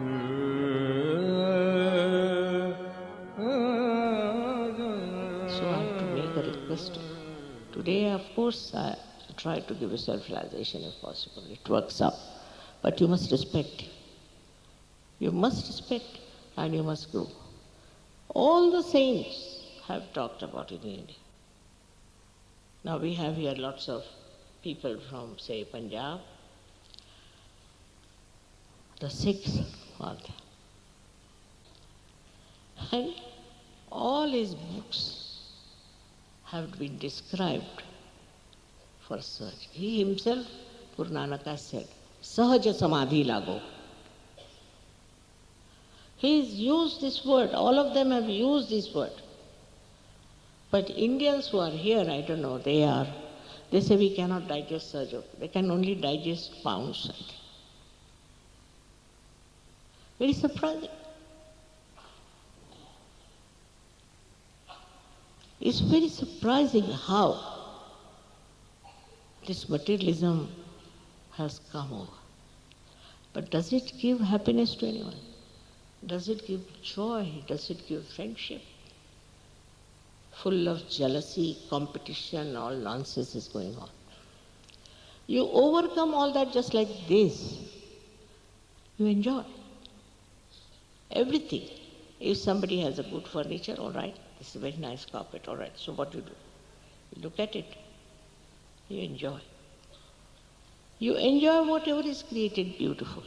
So I have to make a request. Today, of course, I try to give you self-realization if possible. It works out. But you must respect. You must respect and you must grow. All the saints have talked about it in India. Now we have here lots of people from, say, Punjab. The Sikhs are there. And all his books have been described for search. He himself, Guru Nanak has said, Sahaja Samadhi Lago. He has used this word, all of them have used this word. But Indians who are here, I don't know, they say we cannot digest Sahaja. They can only digest pounds, I think. Very surprising. It's very surprising how this materialism has come over. But does it give happiness to anyone? Does it give joy? Does it give friendship? Full of jealousy, competition, all nonsense is going on. You overcome all that just like this. You enjoy everything. If somebody has a good furniture, all right, this is a very nice carpet, all right, so what do? You look at it, you enjoy. You enjoy whatever is created beautiful.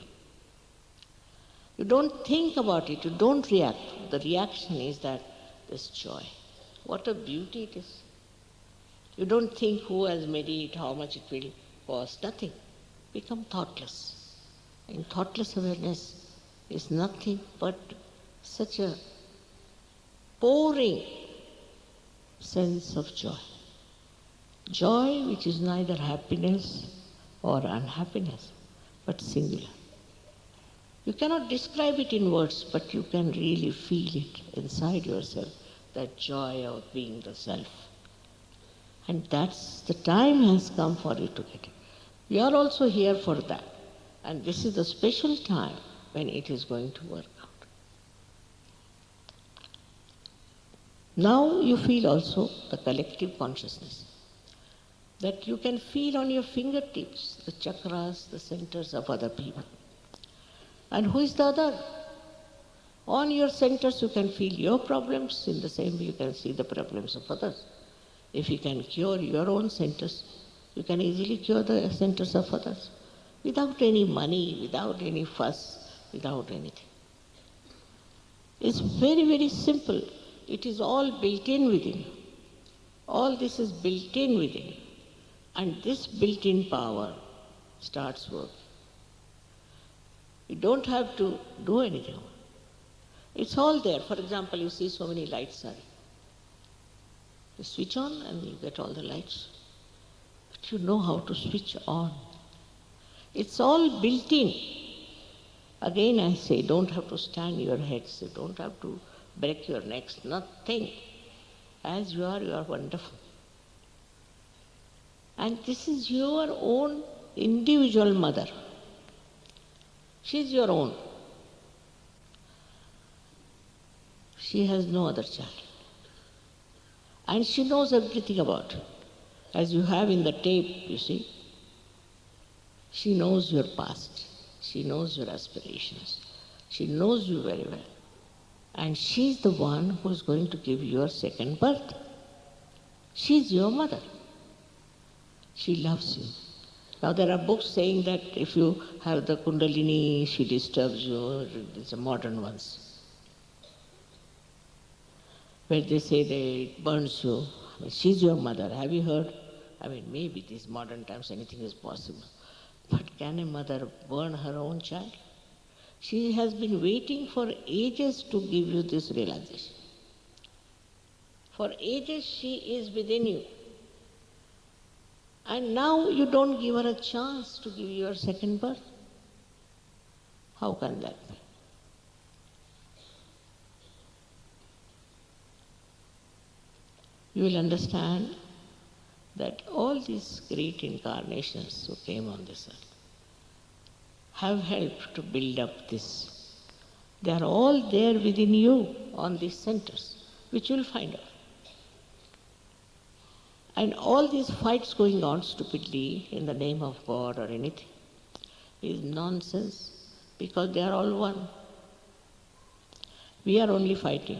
You don't think about it, you don't react. The reaction is that there's joy. What a beauty it is. You don't think who has made it, how much it will cost, nothing. Become thoughtless. And thoughtless awareness is nothing but such a pouring sense of joy. Joy which is neither happiness or unhappiness, but singular. You cannot describe it in words, but you can really feel it inside yourself, that joy of being the self. And that's the time has come for you to get it. You are also here for that. And this is the special time when it is going to work out. Now you feel also the collective consciousness, that you can feel on your fingertips the chakras, the centers of other people. And who is the other? On your centers you can feel your problems, in the same way you can see the problems of others. If you can cure your own centers, you can easily cure the centers of others, without any money, without any fuss, without anything. It's very, very simple. It is all built in within you. All this is built in within you. And this built-in power starts working. You don't have to do anything. It's all there. For example, you see so many lights are. You switch on and you get all the lights. But you know how to switch on. It's all built in. Again I say, don't have to stand your heads. You don't have to break your necks. Nothing. As you are wonderful. And this is your own individual mother. She's your own. She has no other child. And she knows everything about you. As you have in the tape, you see. She knows your past. She knows your aspirations. She knows you very well. And she's the one who's going to give you your second birth. She's your mother. She loves you. Now there are books saying that if you have the Kundalini, she disturbs you. These are modern ones. Where they say that it burns you. I mean, she's your mother. Have you heard? I mean, maybe these modern times anything is possible. But can a mother burn her own child? She has been waiting for ages to give you this realization. For ages she is within you. And now you don't give her a chance to give you your second birth. How can that be? You will understand that all these great incarnations who came on this earth have helped to build up this They are all there within you on these centers, which you will find out. And all these fights going on stupidly in the name of God or anything is nonsense, because they are all one. We are only fighting.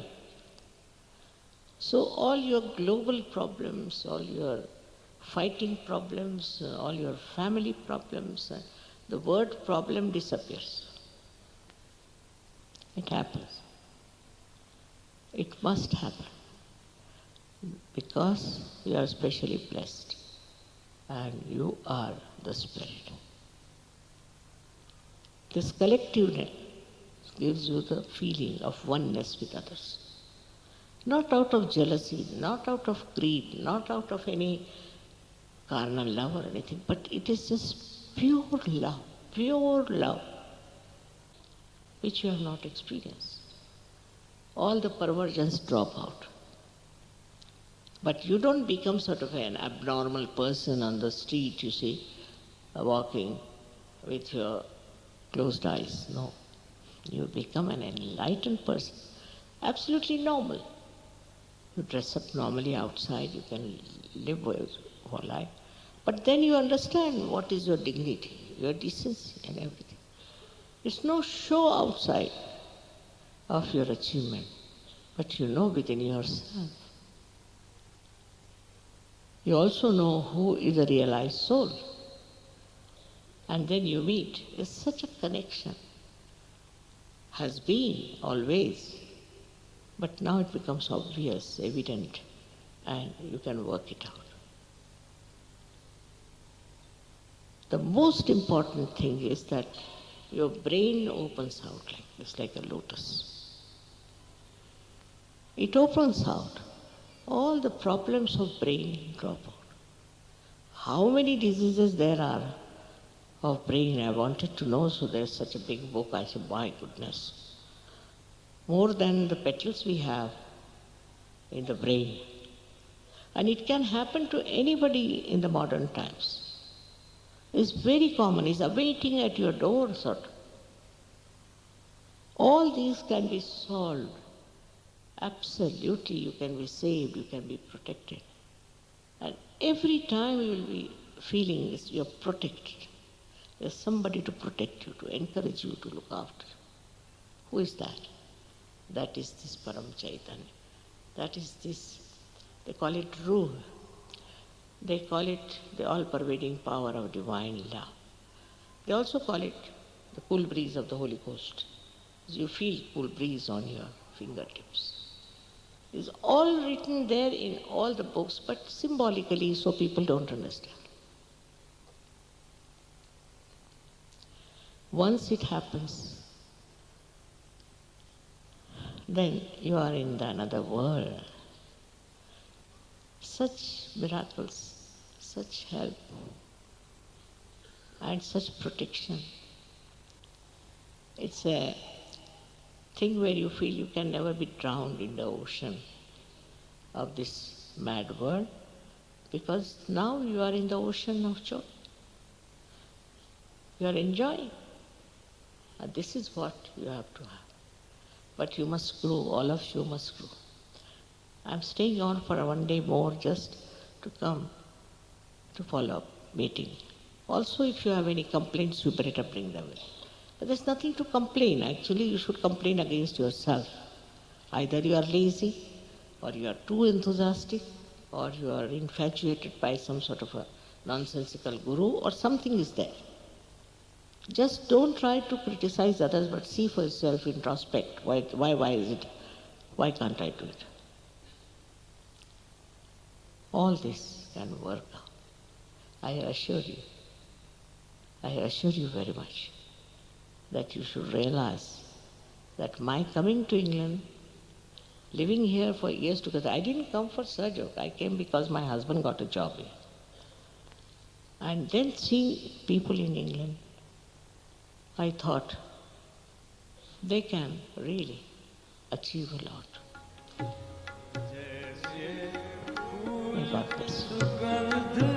So all your global problems, all your fighting problems, all your family problems, the word problem disappears. It happens. It must happen, because you are specially blessed and you are the Spirit. This collectiveness gives you the feeling of oneness with others. Not out of jealousy, not out of greed, not out of any carnal love or anything, but it is just pure love, which you have not experienced. All the perversions drop out. But you don't become sort of an abnormal person on the street, you see, walking with your closed eyes. No. You become an enlightened person, absolutely normal. You dress up normally outside, you can live for life. But then you understand what is your dignity, your decency and everything. It's no show outside of your achievement, but you know within yourself. You also know who is a realized soul. And then you meet. It's such a connection. Has been always, but now it becomes obvious, evident, and you can work it out. The most important thing is that your brain opens out like this, like a lotus. It opens out. All the problems of brain drop out. How many diseases there are of brain, I wanted to know, so there's such a big book. I said, my goodness. More than the petals we have in the brain. And it can happen to anybody in the modern times. It's very common. It's awaiting at your door, sort of. All these can be solved. Absolutely, you can be saved, you can be protected. And every time you will be feeling this, you're protected. There's somebody to protect you, to encourage you, to look after you. Who is that? That is this Param Chaitanya. That is this, they call it Ruh. They call it the all-pervading power of divine love. They also call it the cool breeze of the Holy Ghost. You feel cool breeze on your fingertips. It's all written there in all the books, but symbolically, so people don't understand. Once it happens, then you are in another world. Such miracles, such help, and such protection. It's a thing where you feel you can never be drowned in the ocean of this mad world, because now you are in the ocean of joy. You are enjoying. And this is what you have to have. But you must grow, all of you must grow. I'm staying on for one day more just to come to follow up meeting. Also, if you have any complaints, you better bring them in. But there's nothing to complain. Actually, you should complain against yourself. Either you are lazy, or you are too enthusiastic, or you are infatuated by some sort of a nonsensical guru, or something is there. Just don't try to criticize others, but see for yourself, introspect. Why is it? Why can't I do it? All this can work out. I assure you very much that you should realize that my coming to England, living here for years together, I didn't come for Sahaja. I came because my husband got a job here. And then seeing people in England, I thought they can really achieve a lot. May God bless you.